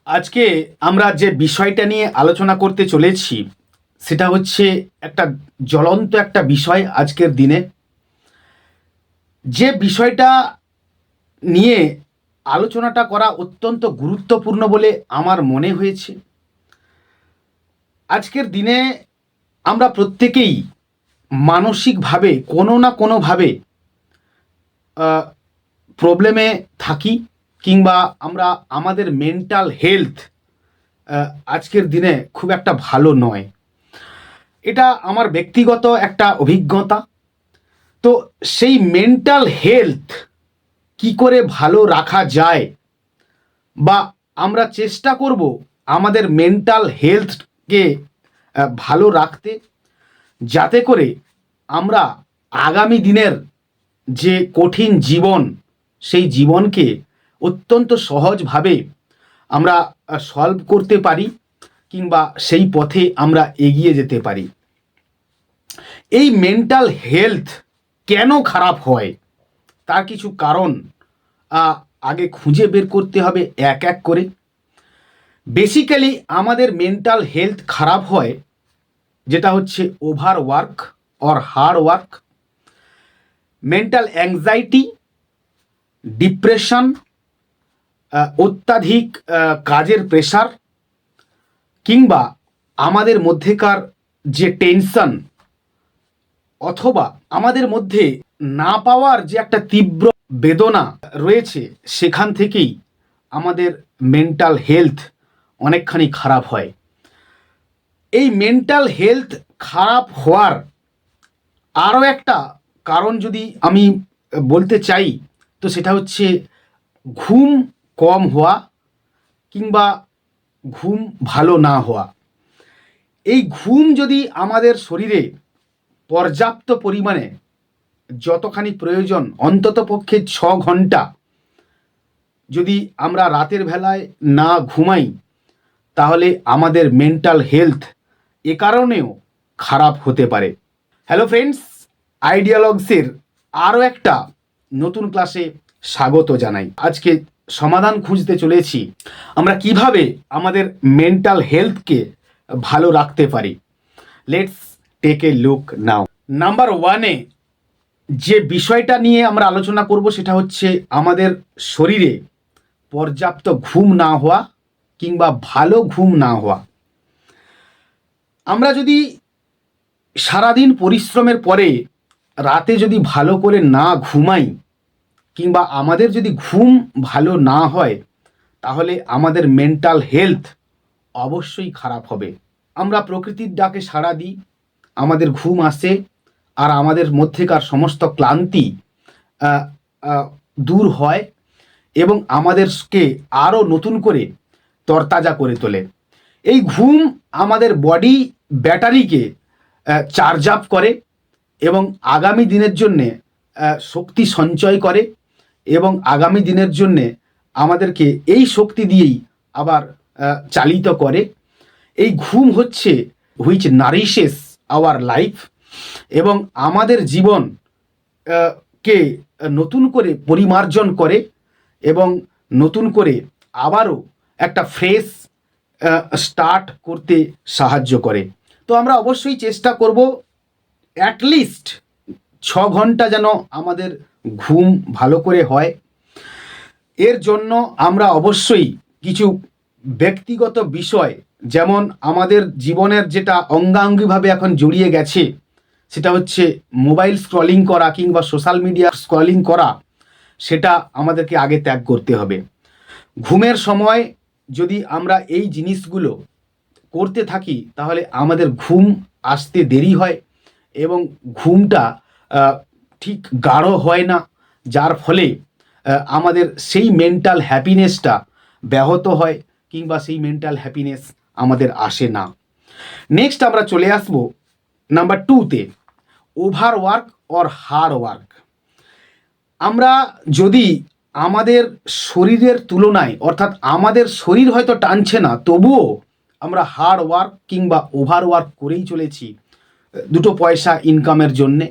আজকে আমরা যে বিষয়টা নিয়ে আলোচনা করতে চলেছি সেটা হচ্ছে একটা জ্বলন্ত একটা বিষয় আজকের দিনে। যে বিষয়টা নিয়ে আলোচনাটা করা অত্যন্ত গুরুত্বপূর্ণ বলে আমার মনে হয়েছে। আজকের দিনে আমরা প্রত্যেকেই মানসিকভাবে কোনো না কোনোভাবে প্রবলেমে থাকি, কিংবা আমরা আমাদের মেন্টাল হেলথ আজকের দিনে খুব একটা ভালো নয়। এটা আমার ব্যক্তিগত একটা অভিজ্ঞতা। তো সেই মেন্টাল হেলথ কি করে ভালো রাখা যায়, বা আমরা চেষ্টা করব আমাদের মেন্টাল হেলথকে ভালো রাখতে, যাতে করে আমরা আগামী দিনের যে কঠিন জীবন, সেই জীবনকে অত্যন্ত সহজভাবে আমরা সলভ করতে পারি, কিংবা সেই পথে আমরা এগিয়ে যেতে পারি। এই মেন্টাল হেলথ কেন খারাপ হয় তার কিছু কারণ আগে খুঁজে বের করতে হবে এক এক করে। বেসিক্যালি আমাদের মেন্টাল হেলথ খারাপ হয় যেটা হচ্ছে over work or hard work, mental anxiety, depression, অত্যাধিক কাজের প্রেশার, কিংবা আমাদের মধ্যেকার যে টেনশন, অথবা আমাদের মধ্যে না পাওয়ার যে একটা তীব্র বেদনা রয়েছে, সেখান থেকেই আমাদের মেন্টাল হেলথ অনেকখানি খারাপ হয়। এই মেন্টাল হেলথ খারাপ হওয়ার আরও একটা কারণ যদি আমি বলতে চাই, তো সেটা হচ্ছে ঘুম কম হওয়া, কিংবা ঘুম ভালো না হওয়া। এই ঘুম যদি আমাদের শরীরে পর্যাপ্ত পরিমাণে, যতখানি প্রয়োজন, অন্তত পক্ষে 6 ঘন্টা যদি আমরা রাতের বেলায় না ঘুমাই, তাহলে আমাদের মেন্টাল হেলথ এ কারণেও খারাপ হতে পারে। হ্যালো ফ্রেন্ডস, আইডিয়ালগসের আরও একটা নতুন ক্লাসে স্বাগত জানাই। আজকে সমাধান খুঁজতে চলেছি আমরা কিভাবে আমাদের মেন্টাল হেলথকে ভালো রাখতে পারি। Let's take a look now. Number ওয়ানে যে বিষয়টা নিয়ে আমরা আলোচনা করব সেটা হচ্ছে আমাদের শরীরে পর্যাপ্ত ঘুম না হওয়া, কিংবা ভালো ঘুম না হওয়া। আমরা যদি সারাদিন পরিশ্রমের পরে রাতে যদি ভালো করে না ঘুমাই, কিংবা আমাদের যদি ঘুম ভালো না হয়, তাহলে আমাদের মেন্টাল হেলথ অবশ্যই খারাপ হবে। আমরা প্রকৃতির ডাকে সাড়া দিই, আমাদের ঘুম আসে, আর আমাদের মধ্যেকার সমস্ত ক্লান্তি দূর হয়, এবং আমাদেরকে আরও নতুন করে তরতাজা করে তোলে। এই ঘুম আমাদের বডি ব্যাটারিকে চার্জ আপ করে, এবং আগামী দিনের জন্যে শক্তি সঞ্চয় করে, এবং আগামী দিনের জন্যে আমাদেরকে এই শক্তি দিয়েই আবার চালিত করে। এই ঘুম হচ্ছে হুইচ নারিশেস আওয়ার লাইফ, এবং আমাদের জীবন কে নতুন করে পরিমার্জন করে, এবং নতুন করে আবারও একটা ফ্রেশ স্টার্ট করতে সাহায্য করে। তো আমরা অবশ্যই চেষ্টা করব অ্যাটলিস্ট 6 ঘন্টা যেন আমাদের ঘুম ভালো করে হয়। এর জন্য আমরা অবশ্যই কিছু ব্যক্তিগত বিষয়, যেমন আমাদের জীবনের যেটা অঙ্গাঙ্গিভাবে এখন জড়িয়ে গেছে, সেটা হচ্ছে মোবাইল স্ক্রলিং করা, কিংবা সোশ্যাল মিডিয়া স্ক্রলিং করা, সেটা আমাদেরকে আগে ত্যাগ করতে হবে। ঘুমের সময় যদি আমরা এই জিনিসগুলো করতে থাকি, তাহলে আমাদের ঘুম আসতে দেরি হয়, এবং ঘুমটা ঠিক গাঢ় হয় না, যার ফলে আমাদের সেই মেন্টাল হ্যাপিনেসটা ব্যাহত হয়, কিংবা সেই মেন্টাল হ্যাপিনেস আমাদের আসে না। নেক্সট আমরা চলে আসবো নাম্বার 2তে, over work or hard work. আমরা যদি আমাদের শরীরের তুলনায়, অর্থাৎ আমাদের শরীর হয়তো টানছে না, তবুও আমরা হার্ড ওয়ার্ক কিংবা ওভার ওয়ার্ক করেই চলেছি দুটো পয়সা ইনকামের জন্যে।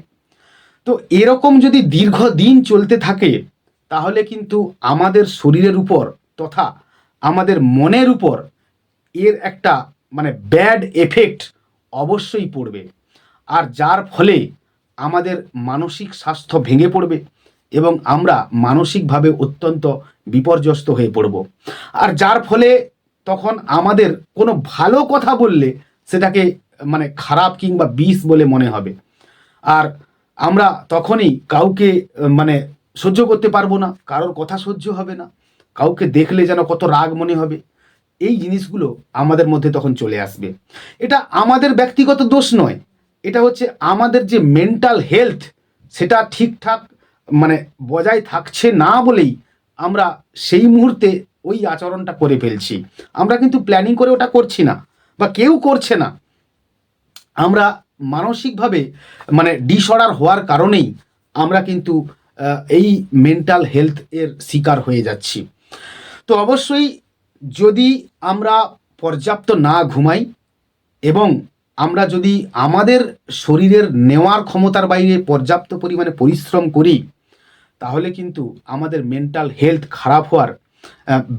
তো এরকম যদি দীর্ঘদিন চলতে থাকে, তাহলে কিন্তু আমাদের শরীরের উপর তথা আমাদের মনের উপর এর একটা মানে ব্যাড এফেক্ট অবশ্যই পড়বে, আর যার ফলে আমাদের মানসিক স্বাস্থ্য ভেঙে পড়বে এবং আমরা মানসিকভাবে অত্যন্ত বিপর্যস্ত হয়ে পড়ব। আর যার ফলে তখন আমাদের কোনো ভালো কথা বললে সেটাকে মানে খারাপ কিংবা বিষ বলে মনে হবে, আর আমরা তখনই কাউকে মানে সহ্য করতে পারবো না, কারোর কথা সহ্য হবে না, কাউকে দেখলে যেন কত রাগ মনে হবে। এই জিনিসগুলো আমাদের মধ্যে তখন চলে আসবে। এটা আমাদের ব্যক্তিগত দোষ নয়, এটা হচ্ছে আমাদের যে মেন্টাল হেলথ সেটা ঠিকঠাক মানে বজায় থাকছে না বলেই আমরা সেই মুহূর্তে ওই আচরণটা করে ফেলছি। আমরা কিন্তু প্ল্যানিং করে ওটা করছি না, বা কেউ করছে না। আমরা মানসিকভাবে মানে ডিসঅর্ডার হওয়ার কারণেই আমরা কিন্তু এই মেন্টাল হেলথ এর শিকার হয়ে যাচ্ছি। তো অবশ্যই যদি আমরা পর্যাপ্ত না ঘুমাই এবং আমরা যদি আমাদের শরীরের নেওয়ার ক্ষমতার বাইরে পর্যাপ্ত পরিমাণে পরিশ্রম করি, তাহলে কিন্তু আমাদের মেন্টাল হেলথ খারাপ হওয়ার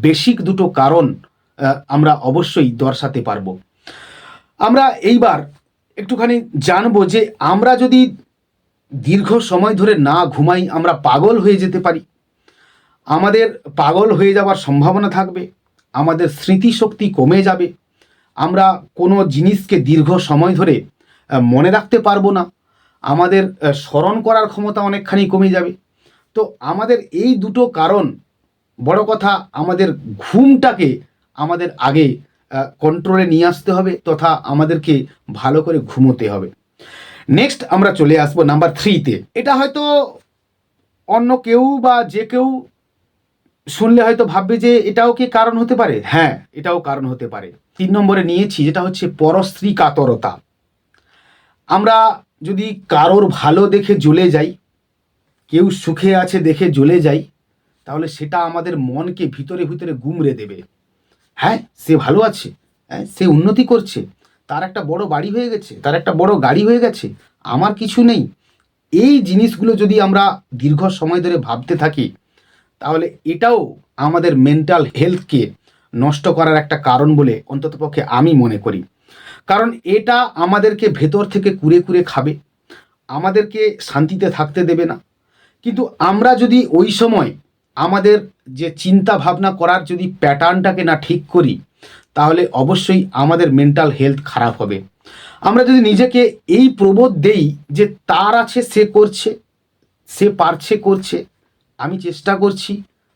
বেসিক দুটো কারণ আমরা অবশ্যই দর্শাতে পারবো। আমরা এইবার একটুখানি জানবো যে আমরা যদি দীর্ঘ সময় ধরে না ঘুমাই আমরা পাগল হয়ে যেতে পারি। আমাদের পাগল হয়ে যাওয়ার সম্ভাবনা থাকবে, আমাদের স্মৃতিশক্তি কমে যাবে, আমরা কোনো জিনিসকে দীর্ঘ সময় ধরে মনে রাখতে পারবো না, আমাদের স্মরণ করার ক্ষমতা অনেকখানি কমে যাবে। তো আমাদের এই দুটো কারণ, বড় কথা আমাদের ঘুমটাকে আমাদের আগে কন্ট্রোলে নিয়ে আসতে হবে, তথা আমাদেরকে ভালো করে ঘুমোতে হবে। নেক্সট আমরা চলে আসবো নাম্বার 3-তে। এটা হয়তো অন্য কেউ বা যে কেউ শুনলে হয়তো ভাববে যে এটাও কি কারণ হতে পারে। হ্যাঁ, এটাও কারণ হতে পারে। 3 নম্বরে নিয়েছি, যেটা হচ্ছে পরস্ত্রী কাতরতা। আমরা যদি কারোর ভালো দেখে জ্বলে যাই, কেউ সুখে আছে দেখে জ্বলে যাই, তাহলে সেটা আমাদের মনকে ভিতরে ভিতরে গুমড়ে দেবে। হ্যাঁ, সে ভালো আছে, হ্যাঁ সে উন্নতি করছে, তার একটা বড় বাড়ি হয়ে গেছে, তার একটা বড় গাড়ি হয়ে গেছে, আমার কিছু নেই। এই জিনিসগুলো যদি আমরা দীর্ঘ সময় ধরে ভাবতে থাকি, তাহলে এটাও আমাদের মেন্টাল হেলথকে নষ্ট করার একটা কারণ বলে অন্ততপক্ষে আমি মনে করি। কারণ এটা আমাদেরকে ভেতর থেকে কুরে কুরে খাবে, আমাদেরকে শান্তিতে থাকতে দেবে না। কিন্তু আমরা যদি ওই সময় আমাদের যে চিন্তা ভাবনা করার যদি প্যাটার্নটাকে না ঠিক করি, তাহলে অবশ্যই আমাদের মেন্টাল হেলথ খারাপ হবে। আমরা যদি নিজেকে এই প্রবোধ দেই যে তার আছে, সে করছে, সে পারছে করছে, আমি চেষ্টা করছি,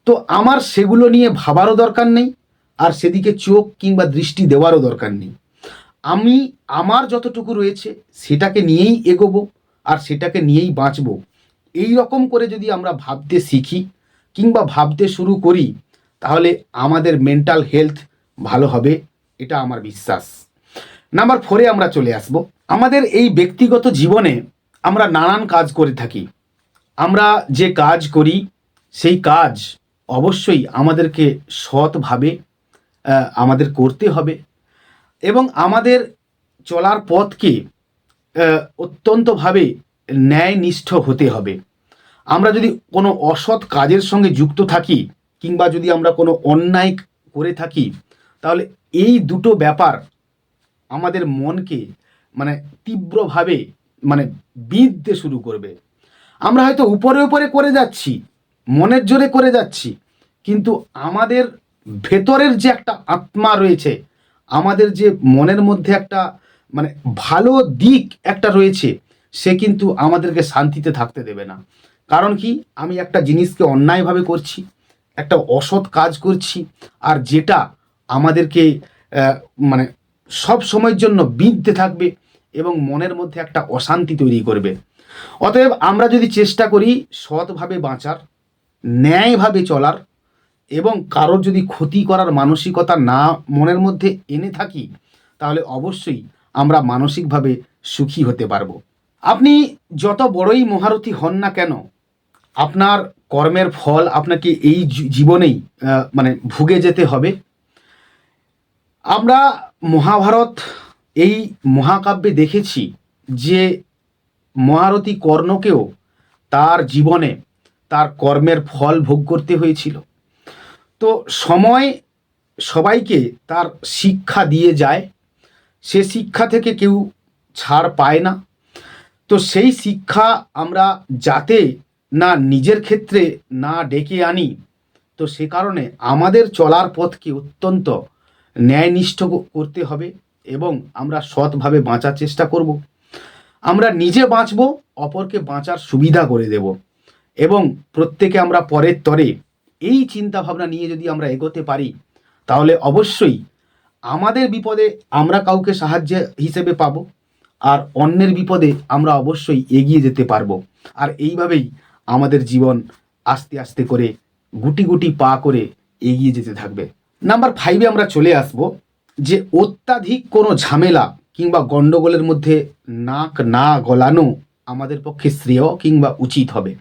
তো আমার সেগুলো নিয়ে ভাবারও দরকার নেই, আর সেদিকে চোখ কিংবা দৃষ্টি দেওয়ারও দরকার নেই। আমি আমার যতটুকু রয়েছে সেটাকে নিয়েই এগোবো, আর সেটাকে নিয়েই বাঁচবো। এই রকম করে যদি আমরা ভাবতে শিখি কিংবা ভাবতে শুরু করি, তাহলে আমাদের মেন্টাল হেলথ ভালো হবে, এটা আমার বিশ্বাস। নাম্বার 4-এ আমরা চলে আসব। আমাদের এই ব্যক্তিগত জীবনে আমরা নানান কাজ করে থাকি। আমরা যে কাজ করি সেই কাজ অবশ্যই আমাদেরকে সৎভাবে আমাদের করতে হবে, এবং আমাদের চলার পথকে অত্যন্তভাবে ন্যায়নিষ্ঠ হতে হবে। আমরা যদি কোনো অসৎ কাজের সঙ্গে যুক্ত থাকি কিংবা যদি আমরা কোনো অন্যায় করে থাকি, তাহলে এই দুটো ব্যাপার আমাদের মনকে মানে তীব্রভাবে মানে বিঁধতে শুরু করবে। আমরা হয়তো উপরে উপরে করে যাচ্ছি, মনের জোরে করে যাচ্ছি, কিন্তু আমাদের ভেতরের যে একটা আত্মা রয়েছে, আমাদের যে মনের মধ্যে একটা মানে ভালো দিক একটা রয়েছে, সে কিন্তু আমাদেরকে শান্তিতে থাকতে দেবে না। কারণ কি, আমি একটা জিনিসকে অন্যায়ভাবে করছি, একটা অসৎ কাজ করছি, আর যেটা আমাদেরকে মানে সব সময়ের জন্য বিঁধতে থাকবে এবং মনের মধ্যে একটা অশান্তি তৈরি করবে। অতএব আমরা যদি চেষ্টা করি সৎভাবে বাঁচার, ন্যায়ভাবে চলার, এবং কারোর যদি ক্ষতি করার মানসিকতা না মনের মধ্যে এনে থাকি, তাহলে অবশ্যই আমরা মানসিকভাবে সুখী হতে পারবো। আপনি যত বড়ই মহারথী হন না কেন, আপনার কর্মের ফল আপনাকে এই জীবনেই মানে ভুগে যেতে হবে। আমরা মহাভারত এই মহাকাব্যে দেখেছি যে মহারথী কর্ণকেও তার জীবনে তার কর্মের ফল ভোগ করতে হয়েছিল। তো সময় সবাইকে তার শিক্ষা দিয়ে যায়, সে শিক্ষা থেকে কেউ ছাড় পায় না। তো সেই শিক্ষা আমরা যাতে না নিজের ক্ষেত্রে না ডেকে আনি, তো সে কারণে আমাদের চলার পথকে অত্যন্ত ন্যায়নিষ্ঠ করতে হবে এবং আমরা সৎভাবে বাঁচার চেষ্টা করব। আমরা নিজে বাঁচব, অপরকে বাঁচার সুবিধা করে দেব এবং প্রত্যেকে আমরা পরের তরে এই চিন্তা ভাবনা নিয়ে যদি আমরা এগোতে পারি, তাহলে অবশ্যই আমাদের বিপদে আমরা কাউকে সাহায্য হিসেবে পাব, আর অন্যের বিপদে আমরা অবশ্যই এগিয়ে যেতে পারবো। আর এইভাবেই আমাদের জীবন আস্তে আস্তে করে গুটি গুটি পা করে এগিয়ে যেতে থাকবে। নাম্বার 5-এ আমরা চলে আসব যে অত্যাধিক কোনো ঝামেলা কিংবা গণ্ডগোলের মধ্যে নাক না গলানো আমাদের পক্ষে শ্রেয় কিংবা উচিত হবে।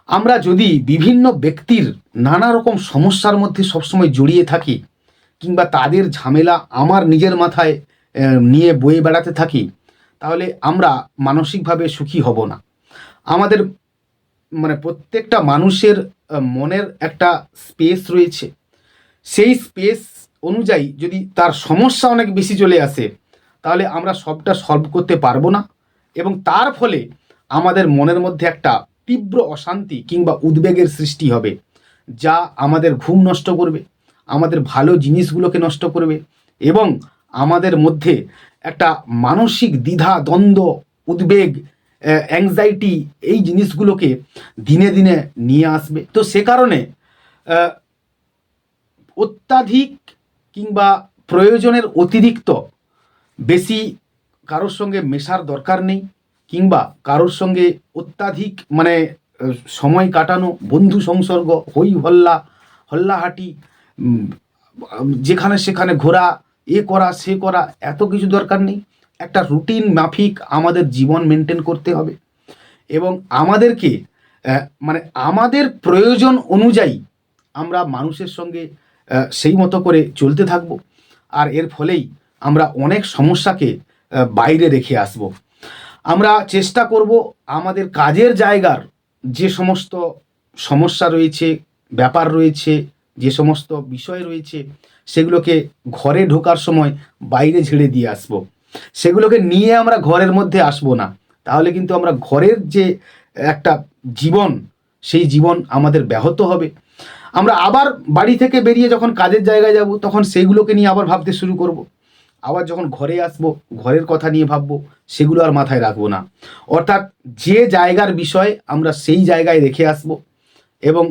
আমরা যদি বিভিন্ন ব্যক্তির নানা রকম সমস্যার মধ্যে সবসময় জড়িয়ে থাকি কিংবা তাদের ঝামেলা আমার নিজের মাথায় নিয়ে বয়ে বেড়াতে থাকি, তাহলে আমরা মানসিকভাবে সুখী হব না। আমাদের মানে প্রত্যেকটা মানুষের মনের একটা স্পেস রয়েছে, সেই স্পেস অনুযায়ী যদি তার সমস্যা অনেক বেশি চলে আসে, তাহলে আমরা সবটা সলভ করতে পারবো না এবং তার ফলে আমাদের মনের মধ্যে একটা তীব্র অশান্তি কিংবা উদ্বেগের সৃষ্টি হবে, যা আমাদের ঘুম নষ্ট করবে, আমাদের ভালো জিনিসগুলোকে নষ্ট করবে এবং আমাদের মধ্যে একটা মানসিক দ্বিধা দ্বন্দ্ব, উদ্বেগ, অ্যাংজাইটি এই জিনিসগুলোকে দিনে দিনে নিয়ে আসবে। তো সে কারণে অত্যাধিক কিংবা প্রয়োজনের অতিরিক্ত বেশি কারোর সঙ্গে মেশার দরকার নেই, কিংবা কারোর সঙ্গে অত্যাধিক মানে সময় কাটানো, বন্ধু সংসর্গ, হই হল্লা হল্লাহাটি, যেখানে সেখানে ঘোরা, এ করা সে করা, এত কিছু দরকার নেই। একটা রুটিন মাফিক আমাদের জীবন মেনটেন করতে হবে এবং আমাদেরকে মানে আমাদের প্রয়োজন অনুযায়ী আমরা মানুষের সঙ্গে সেই মতো করে চলতে থাকব। আর এর ফলেই আমরা অনেক সমস্যাকে বাইরে রেখে আসব। আমরা চেষ্টা করব আমাদের কাজের জায়গার যে সমস্ত সমস্যা রয়েছে, ব্যাপার রয়েছে, যে সমস্ত বিষয় রয়েছে, সেগুলোকে ঘরে ঢোকার সময় বাইরে ঝেড়ে দিয়ে আসব। সেগুলোকে নিয়ে আমরা ঘরের মধ্যে আসব না, তাহলে কিন্তু আমরা ঘরের যে একটা জীবন, সেই জীবন আমাদের ব্যাহত হবে। আমরা আবার বাড়ি থেকে বেরিয়ে যখন কাজের জায়গায় যাব, তখন সেইগুলোকে নিয়ে আবার ভাবতে শুরু করব। আবার যখন ঘরে আসব, ঘরের কথা নিয়ে ভাববো, সেগুলো আর মাথায় রাখবো না। অর্থাৎ যে জায়গার বিষয় আমরা সেই জায়গায় রেখে আসব এবং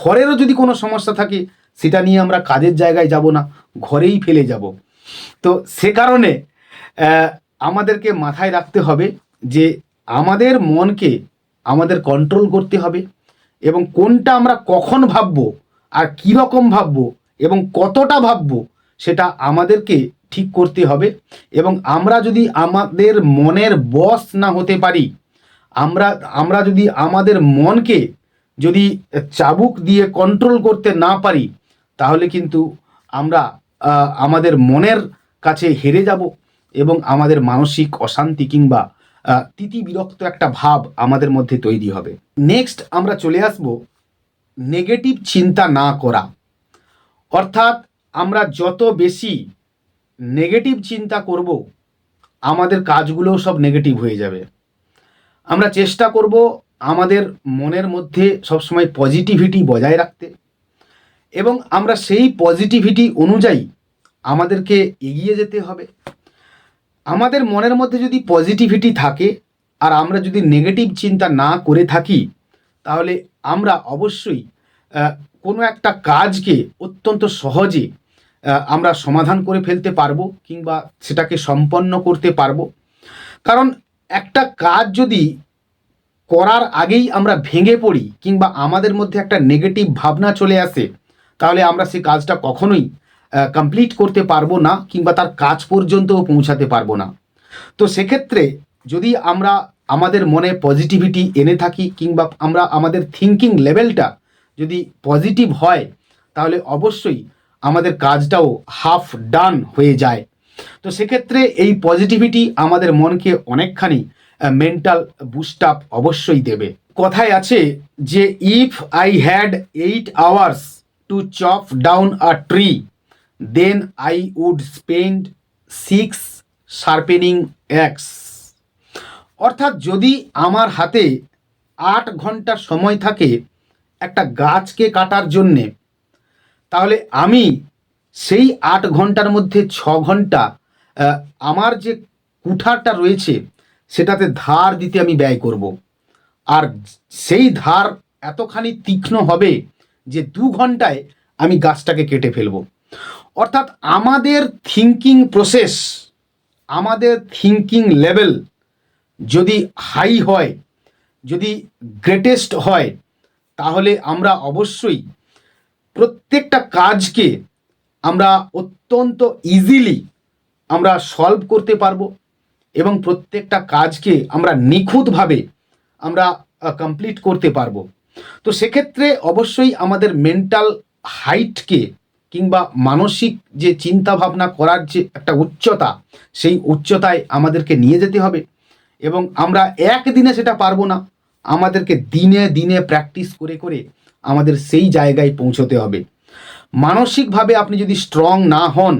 ঘরেরও যদি কোনো সমস্যা থাকে, সেটা নিয়ে আমরা কাজের জায়গায় যাব না, ঘরেই ফেলে যাব। তো সে কারণে আমাদেরকে মাথায় রাখতে হবে যে আমাদের মনকে আমাদের কন্ট্রোল করতে হবে এবং কোনটা আমরা কখন ভাববো আর কীরকম ভাববো এবং কতটা ভাববো, সেটা আমাদেরকে ঠিক করতে হবে। এবং আমরা যদি আমাদের মনের বস না হতে পারি, আমরা যদি আমাদের মনকে যদি চাবুক দিয়ে কন্ট্রোল করতে না পারি, তাহলে কিন্তু আমরা আমাদের মনের কাছে হেরে যাব এবং আমাদের মানসিক অশান্তি কিংবা তিতি বিরক্ত একটা ভাব আমাদের মধ্যে তৈরি হবে। নেক্সট আমরা চলে আসব নেগেটিভ চিন্তা না করা। অর্থাৎ আমরা যত বেশি নেগেটিভ চিন্তা করব, আমাদের কাজগুলোও সব নেগেটিভ হয়ে যাবে। আমরা চেষ্টা করব আমাদের মনের মধ্যে সবসময় পজিটিভিটি বজায় রাখতে এবং আমরা সেই পজিটিভিটি অনুযায়ী আমাদেরকে এগিয়ে যেতে হবে। আমাদের মনের মধ্যে যদি পজিটিভিটি থাকে আর আমরা যদি নেগেটিভ চিন্তা না করে থাকি, তাহলে আমরা অবশ্যই কোনো একটা কাজকে অত্যন্ত সহজে আমরা সমাধান করে ফেলতে পারবো কিংবা সেটাকে সম্পন্ন করতে পারবো। কারণ একটা কাজ যদি করার আগেই আমরা ভেঙে পড়ি কিংবা আমাদের মধ্যে একটা নেগেটিভ ভাবনা চলে আসে, তাহলে আমরা সেই কাজটা কখনোই কমপ্লিট করতে পারবো না কিংবা তার কাজ পর্যন্তও পৌঁছাতে পারবো না। তো সেক্ষেত্রে যদি আমরা আমাদের মনে পজিটিভিটি এনে থাকি কিংবা আমরা আমাদের থিঙ্কিং লেভেলটা যদি পজিটিভ হয়, তাহলে অবশ্যই আমাদের কাজটাও হাফ ডান হয়ে যায়। তো সেক্ষেত্রে এই পজিটিভিটি আমাদের মনকে অনেকখানি মেন্টাল বুস্ট আপ অবশ্যই দেবে। কথায় আছে যে if I had 8 hours to chop down a tree, then I would spend 6 sharpening axe. অর্থাৎ যদি আমার হাতে 8 ঘন্টা সময় থাকে একটা গাছকে কাটার জন্যে, তাহলে আমি সেই 8 ঘন্টার মধ্যে 6 ঘন্টা আমার যে কুঠারটা রয়েছে সেটাতে ধার দিতে আমি ব্যয় করব। আর সেই ধার এতখানি তীক্ষ্ণ হবে যে 2 ঘন্টায় আমি গাছটাকে কেটে ফেলব। অর্থাৎ আমাদের থিঙ্কিং প্রসেস, আমাদের থিঙ্কিং লেভেল যদি হাই হয়, যদি গ্রেটেস্ট হয়, তাহলে আমরা অবশ্যই প্রত্যেকটা কাজকে আমরা অত্যন্ত ইজিলি আমরা সলভ করতে পারবো এবং প্রত্যেকটা কাজকে আমরা নিখুঁতভাবে আমরা কমপ্লিট করতে পারবো। তো সেক্ষেত্রে অবশ্যই আমাদের মেন্টাল হাইটকে কিংবা মানসিক যে চিন্তা ভাবনা করার যে একটা উচ্চতা, সেই উচ্চতায় আমাদেরকে নিয়ে যেতে হবে এবং আমরা একদিনে সেটা পারবো না, আমাদেরকে দিনে দিনে প্র্যাকটিস করে করে আমাদের সেই জায়গায় পৌঁছতে হবে। মানসিকভাবে আপনি যদি স্ট্রং না হন,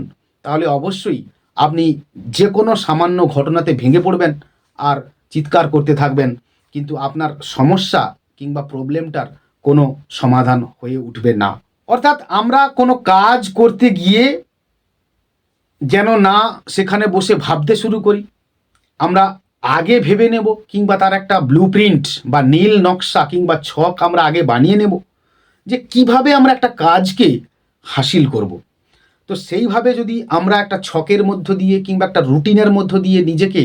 তাহলে অবশ্যই আপনি যে কোনো সামান্য ঘটনাতে ভেঙে পড়বেন আর চিৎকার করতে থাকবেন, কিন্তু আপনার সমস্যা কিংবা প্রবলেমটার কোনো সমাধান হয়ে উঠবে না। অর্থাৎ আমরা কোনো কাজ করতে গিয়ে যেন না সেখানে বসে ভাবতে শুরু করি, আমরা আগে ভেবে নেব কিংবা তার একটা ব্লুপ্রিন্ট বা নীল নকশা কিংবা ছক আমরা আগে বানিয়ে নেব যে কিভাবে আমরা একটা কাজকে হাসিল করব। তো সেইভাবে যদি আমরা একটা ছকের মধ্য দিয়ে কিংবা একটা রুটিনের মধ্য দিয়ে নিজেকে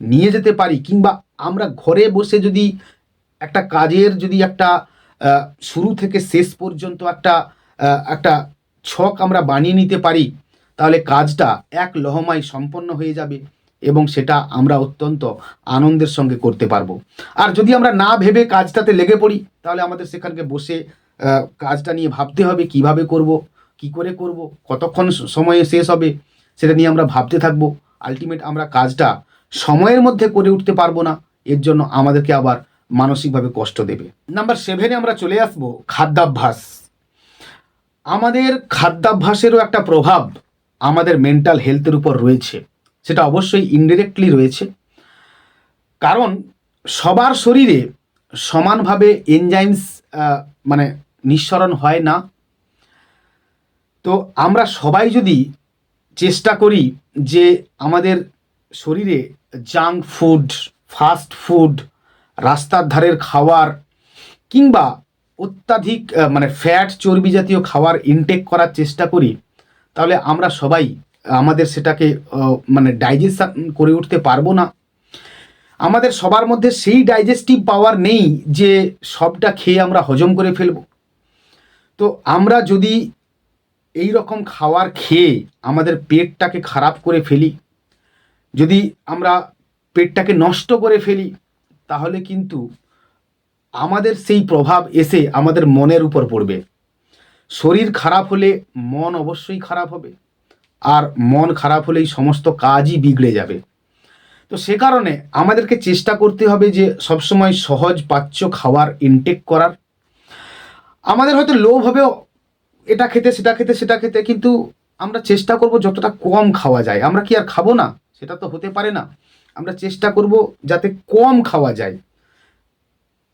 নিয়ে যেতে পারি, কিংবা আমরা ঘরে বসে যদি একটা কাজের যদি একটা শুরু থেকে শেষ পর্যন্ত একটা ছক আমরা বানিয়ে নিতে পারি, তাহলে কাজটা এক লহমায় সম্পন্ন হয়ে যাবে এবং সেটা আমরা অত্যন্ত আনন্দের সঙ্গে করতে পারবো। আর যদি আমরা না ভেবে কাজটাতে লেগে পড়ি, তাহলে আমাদের সেখানকে বসে কাজটা নিয়ে ভাবতে হবে কিভাবে করব, কি করে করব, কতক্ষণ সময়ে শেষ হবে, সেটা নিয়ে আমরা ভাবতে থাকবো। আলটিমেট আমরা কাজটা সময়ের মধ্যে করে উঠতে পারবো না, এর জন্য আমাদেরকে আবার মানসিকভাবে কষ্ট দেবে। নাম্বার 7-এ আমরা চলে আসবো খাদ্যাভ্যাস। আমাদের খাদ্যাভ্যাসেরও একটা প্রভাব আমাদের মেন্টাল হেলথের উপর রয়েছে, সেটা অবশ্যই ইনডিরেক্টলি রয়েছে। কারণ সবার শরীরে সমানভাবে এনজাইমস মানে নিঃসরণ হয় না। তো আমরা সবাই যদি চেষ্টা করি যে আমাদের শরীরে জাঙ্ক ফুড, ফাস্ট ফুড, রাস্তার ধারের খাবার কিংবা অত্যাধিক মানে ফ্যাট চর্বি জাতীয় খাবার ইনটেক করার চেষ্টা করি, তাহলে আমরা সবাই আমাদের সেটাকে মানে ডাইজেশন করে উঠতে পারবো না। আমাদের সবার মধ্যে সেই ডাইজেস্টিভ পাওয়ার নেই যে সবটা খেয়ে আমরা হজম করে ফেলব। তো আমরা যদি এই রকম খাবার খেয়ে আমাদের পেটটাকে খারাপ করে ফেলি, যদি আমরা পেটটাকে নষ্ট করে ফেলি, তাহলে কিন্তু আমাদের সেই প্রভাব এসে আমাদের মনের উপর পড়বে। শরীর খারাপ হলে মন অবশ্যই খারাপ হবে, আর মন খারাপ হলেই সমস্ত কাজই বিগড়ে যাবে। তো সে কারণে আমাদেরকে চেষ্টা করতে হবে যে সবসময় সহজ পাচ্য খাবার ইনটেক করার। আমাদের হয়তো লোভ হবে এটা খেতে সেটা খেতে সেটা খেতে, কিন্তু আমরা চেষ্টা করব যতটা কম খাওয়া যায়। আমরা কি আর খাবো না? সেটা তো হতে পারে না। আমরা চেষ্টা করব যাতে কম খাওয়া যায়,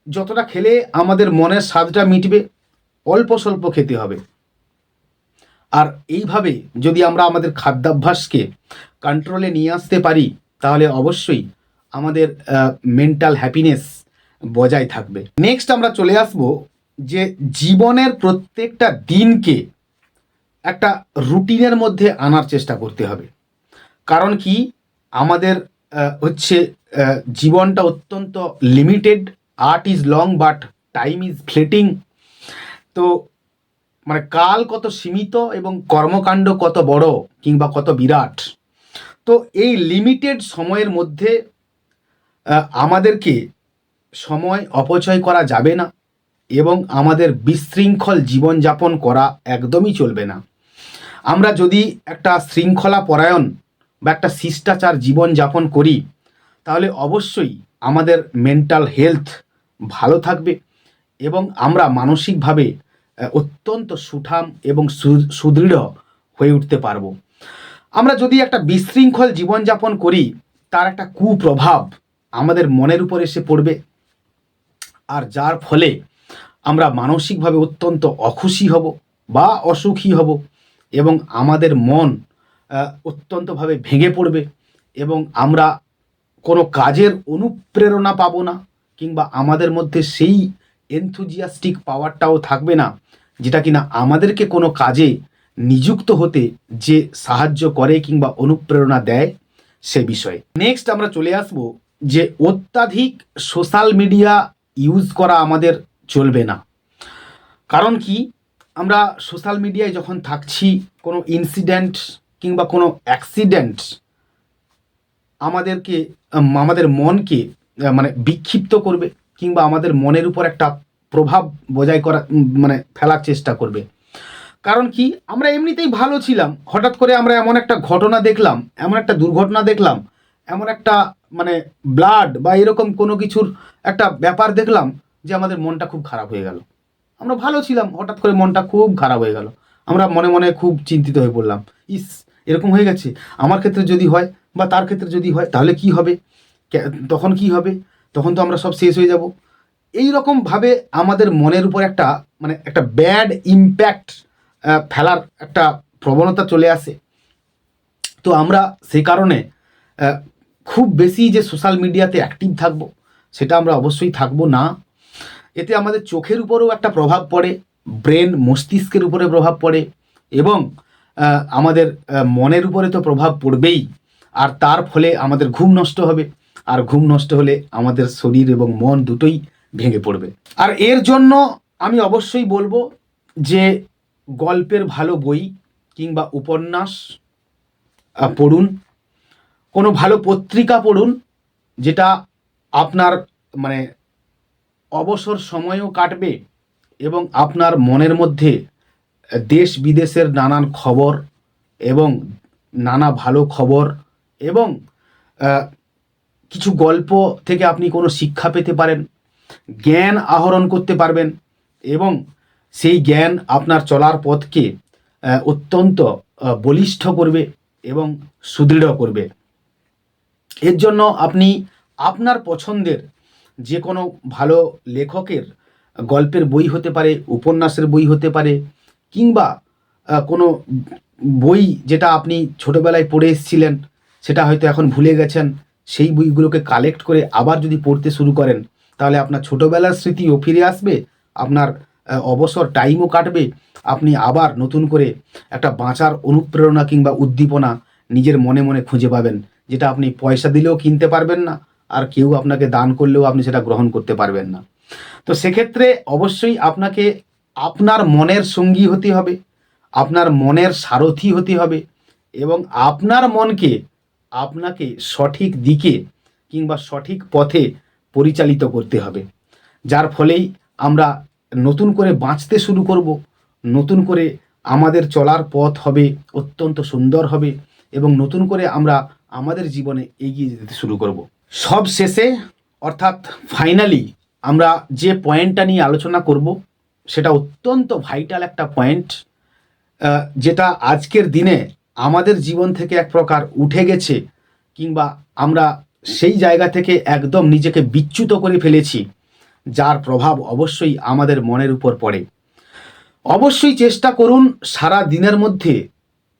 যতটা খেলে আমাদের মনের স্বাদটা মিটবে, অল্প স্বল্প খেতে হবে। আর এইভাবে যদি আমরা আমাদের খাদ্যাভ্যাসকে কন্ট্রোলে নিয়ে আসতে পারি, তাহলে অবশ্যই আমাদের মেন্টাল হ্যাপিনেস বজায় থাকবে। নেক্সট আমরা চলে আসব যে জীবনের প্রত্যেকটা দিনকে একটা রুটিনের মধ্যে আনার চেষ্টা করতে হবে। কারণ কি, আমাদের হচ্ছে জীবনটা অত্যন্ত limited. Art is long but time is fleeting. তো মানে কাল কত সীমিত এবং কর্মকাণ্ড কত বড় কিংবা কত বিরাট। তো এই লিমিটেড সময়ের মধ্যে আমাদেরকে সময় অপচয় করা যাবে না এবং আমাদের বিশৃঙ্খল জীবনযাপন করা একদমই চলবে না। আমরা যদি একটা শৃঙ্খলা পরায়ণ বা একটা শিষ্টাচার জীবনযাপন করি, তাহলে অবশ্যই আমাদের মেন্টাল হেলথ ভালো থাকবে এবং আমরা মানসিকভাবে অত্যন্ত সুঠাম এবং সুদৃঢ় হয়ে উঠতে পারবো। আমরা যদি একটা বিশৃঙ্খল জীবনযাপন করি, তার একটা কুপ্রভাব আমাদের মনের উপর এসে পড়বে, আর যার ফলে আমরা মানসিকভাবে অত্যন্ত অখুশি হব বা অসুখী হব, এবং আমাদের মন অত্যন্তভাবে ভেঙে পড়বে, এবং আমরা কোনো কাজের অনুপ্রেরণা পাবো না, কিংবা আমাদের মধ্যে সেই এনথুজিয়াস্টিক পাওয়ারটাও থাকবে না যেটা কিনা আমাদেরকে কোনো কাজে নিযুক্ত হতে যে সাহায্য করে কিংবা অনুপ্রেরণা দেয় সে বিষয়ে। নেক্সট আমরা চলে আসব যে অত্যাধিক সোশ্যাল মিডিয়া ইউজ করা আমাদের চলবে না। কারণ কি, আমরা সোশ্যাল মিডিয়ায় যখন থাকছি, কোনো ইনসিডেন্ট কিংবা কোনো অ্যাক্সিডেন্ট আমাদেরকে আমাদের মনকে মানে বিক্ষিপ্ত করবে, কিংবা আমাদের মনের উপর একটা প্রভাব বজায় করা মানে ফেলার চেষ্টা করবে। কারণ কি, আমরা এমনিতেই ভালো ছিলাম, হঠাৎ করে আমরা এমন একটা ঘটনা দেখলাম, এমন একটা দুর্ঘটনা দেখলাম, এমন একটা মানে ব্লাড বা এরকম কোনো কিছুর একটা ব্যাপার দেখলাম যে আমাদের মনটা খুব খারাপ হয়ে গেল। আমরা ভালো ছিলাম, হঠাৎ করে মনটা খুব খারাপ হয়ে গেল, আমরা মনে মনে খুব চিন্তিত হয়ে পড়লাম, ইস এরকম হয়ে গেছে, আমার ক্ষেত্রে যদি হয় বা তার ক্ষেত্রে যদি হয় তাহলে কি হবে, তখন কি হবে, তখন তো আমরা সব শেষ হয়ে যাব। এই রকমভাবে আমাদের মনের উপর একটা মানে একটা ব্যাড ইম্প্যাক্ট ফেলার একটা প্রবণতা চলে আসে। তো আমরা সেই কারণে খুব বেশি যে সোশ্যাল মিডিয়াতে অ্যাক্টিভ থাকবো সেটা আমরা অবশ্যই থাকবো না। এতে আমাদের চোখের উপরেও একটা প্রভাব পড়ে, ব্রেন মস্তিষ্কের উপরে প্রভাব পড়ে, এবং আমাদের মনের উপরে তো প্রভাব পড়বেই, আর তার ফলে আমাদের ঘুম নষ্ট হবে, আর ঘুম নষ্ট হলে আমাদের শরীর এবং মন দুটোই ভেঙে পড়বে। আর এর জন্য আমি অবশ্যই বলবো যে গল্পের ভালো বই কিংবা উপন্যাস পড়ুন, কোনো ভালো পত্রিকা পড়ুন, যেটা আপনার মানে অবসর সময়ও কাটবে, এবং আপনার মনের মধ্যে দেশ বিদেশের নানান খবর এবং নানা ভালো খবর এবং কিছু গল্প থেকে আপনি কোনো শিক্ষা পেতে পারেন, জ্ঞান আহরণ করতে পারবেন, এবং সেই জ্ঞান আপনার চলার পথকে অত্যন্ত বলিষ্ঠ করবে এবং সুদৃঢ় করবে। এর জন্য আপনি আপনার পছন্দের যে কোনো ভালো লেখকের গল্পের বই হতে পারে, উপন্যাসের বই হতে পারে, কিংবা কোনো বই যেটা আপনি ছোটোবেলায় পড়ে এসেছিলেন সেটা হয়তো এখন ভুলে গেছেন, সেই বইগুলোকে কালেক্ট করে আবার যদি পড়তে শুরু করেন, তাহলে আপনার ছোটোবেলার স্মৃতিও ফিরে আসবে, আপনার অবসর টাইমও কাটবে, আপনি আবার নতুন করে একটা বাঁচার অনুপ্রেরণা কিংবা উদ্দীপনা নিজের মনে মনে খুঁজে পাবেন, যেটা আপনি পয়সা দিলেও কিনতে পারবেন না, আর কেউ আপনাকে দান করলেও আপনি সেটা গ্রহণ করতে পারবেন না। তো সেক্ষেত্রে অবশ্যই আপনাকে আপনার মনের সঙ্গী হতে হবে, আপনার মনের সারথি হতে হবে, এবং আপনার মনকে আপনাকে সঠিক দিকে কিংবা সঠিক পথে পরিচালিত করতে হবে, যার ফলেই আমরা নতুন করে বাঁচতে শুরু করব, নতুন করে আমাদের চলার পথ হবে অত্যন্ত সুন্দর হবে, এবং নতুন করে আমরা আমাদের জীবনে এগিয়ে যেতে শুরু করব। সব শেষে অর্থাৎ ফাইনালি আমরা যে পয়েন্টটা নিয়ে আলোচনা করব সেটা অত্যন্ত ভাইটাল একটা পয়েন্ট, যেটা আজকের দিনে আমাদের জীবন থেকে এক প্রকার উঠে গেছে, কিংবা আমরা সেই জায়গা থেকে একদম নিজেকে বিচ্যুত করে ফেলেছি, যার প্রভাব অবশ্যই আমাদের মনের উপর পড়ে। অবশ্যই চেষ্টা করুন সারা দিনের মধ্যে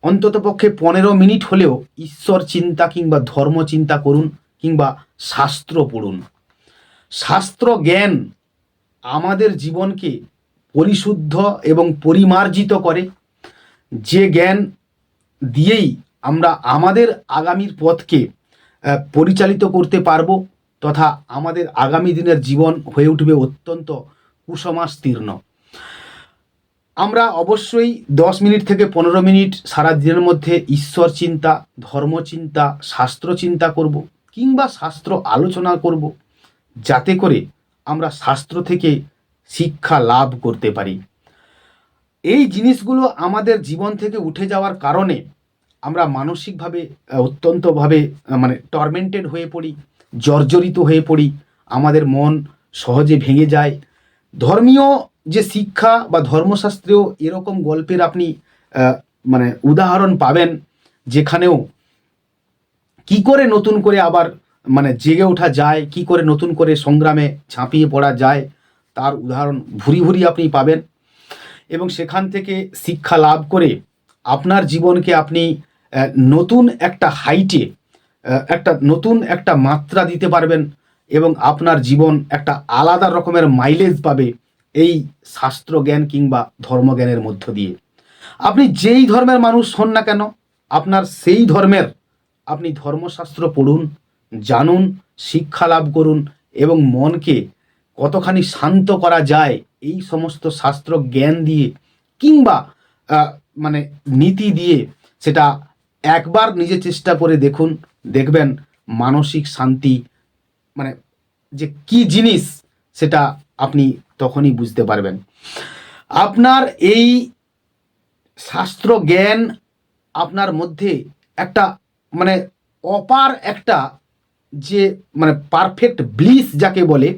অন্ততপক্ষে 15 মিনিট হলেও ঈশ্বর চিন্তা কিংবা ধর্ম চিন্তা করুন, কিংবা শাস্ত্র পড়ুন। শাস্ত্র জ্ঞান আমাদের জীবনকে পরিশুদ্ধ এবং পরিমার্জিত করে, যে জ্ঞান দিয়েই আমরা আমাদের আগামীর পথকে পরিচালিত করতে পারবো, তথা আমাদের আগামী দিনের জীবন হয়ে উঠবে অত্যন্ত কুসমাস্তীর্ণ। আমরা অবশ্যই 10 মিনিট থেকে 15 মিনিট সারা দিনের মধ্যে ঈশ্বর চিন্তা, ধর্ম চিন্তা, শাস্ত্র চিন্তা করব, কিংবা শাস্ত্র আলোচনা করব, যাতে করে আমরা শাস্ত্র থেকে শিক্ষা লাভ করতে পারি। এই জিনিসগুলো আমাদের জীবন থেকে উঠে যাওয়ার কারণে আমরা মানসিকভাবে অত্যন্তভাবে মানে টর্মেন্টেড হয়ে পড়ি, জর্জরিত হয়ে পড়ি, আমাদের মন সহজে ভেঙে যায়। ধর্মীয় যে শিক্ষা বা ধর্মশাস্ত্রেও এরকম গল্পের আপনি মানে উদাহরণ পাবেন যেখানেও কি করে নতুন করে আবার মানে জেগে ওঠা যায়, কি করে নতুন করে সংগ্রামে ঝাঁপিয়ে পড়া যায়, তার উদাহরণ ভুরি ভুরি আপনি পাবেন। এবং সেখান থেকে শিক্ষা লাভ করে আপনার জীবনকে আপনি নতুন একটা হাইটে একটা নতুন একটা মাত্রা দিতে পারবেন এবং আপনার জীবন একটা আলাদা রকমের মাইলেজ পাবে এই শাস্ত্র জ্ঞান কিংবা ধর্মজ্ঞানের মধ্য দিয়ে। আপনি যেই ধর্মের মানুষ হন না কেন, আপনার সেই ধর্মের আপনি ধর্মশাস্ত্র পড়ুন, জানুন, শিক্ষা লাভ করুন এবং মনকে কতখানি শান্ত করা যায় এই সমস্ত শাস্ত্র জ্ঞান দিয়ে কিংবা মানে নীতি দিয়ে সেটা একবার নিজে চেষ্টা করে দেখুন, দেখবেন মানসিক শান্তি মানে যে কি জিনিস সেটা আপনি তখনই বুঝতে পারবেন। আপনার এই শাস্ত্র জ্ঞান আপনার মধ্যে একটা মানে অপার একটা যে মানে পারফেক্ট ব্লিস যাকে বলে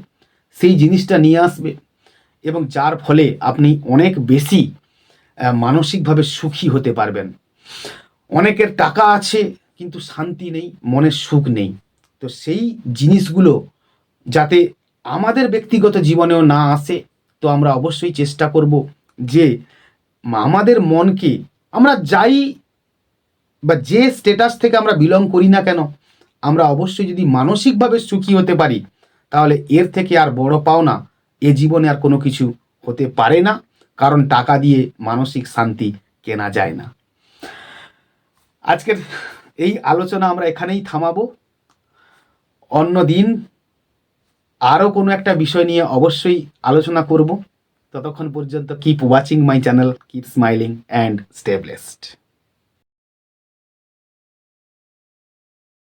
সেই জিনিসটা নিয়ে আসবে এবং যার ফলে আপনি অনেক বেশি মানসিকভাবে সুখী হতে পারবেন। অনেকের টাকা আছে কিন্তু শান্তি নেই, মনের সুখ নেই। তো সেই জিনিসগুলো যাতে আমাদের ব্যক্তিগত জীবনেও না আসে, তো আমরা অবশ্যই চেষ্টা করব যে আমাদের মনকে আমরা যাই বা যে স্টেটাস থেকে আমরা বিলং করি না কেন, আমরা অবশ্যই যদি মানসিকভাবে সুখী হতে পারি তাহলে এর থেকে আর বড় পাওনা এ জীবনে আর কোনো কিছু হতে পারে না, কারণ টাকা দিয়ে মানসিক শান্তি কেনা যায় না। আজকের এই আলোচনা আমরা এখানেই থামাবো। অন্য দিন আরও কোনো একটা বিষয় নিয়ে অবশ্যই আলোচনা করব। ততক্ষণ পর্যন্ত keep watching my channel, keep smiling and stay blessed.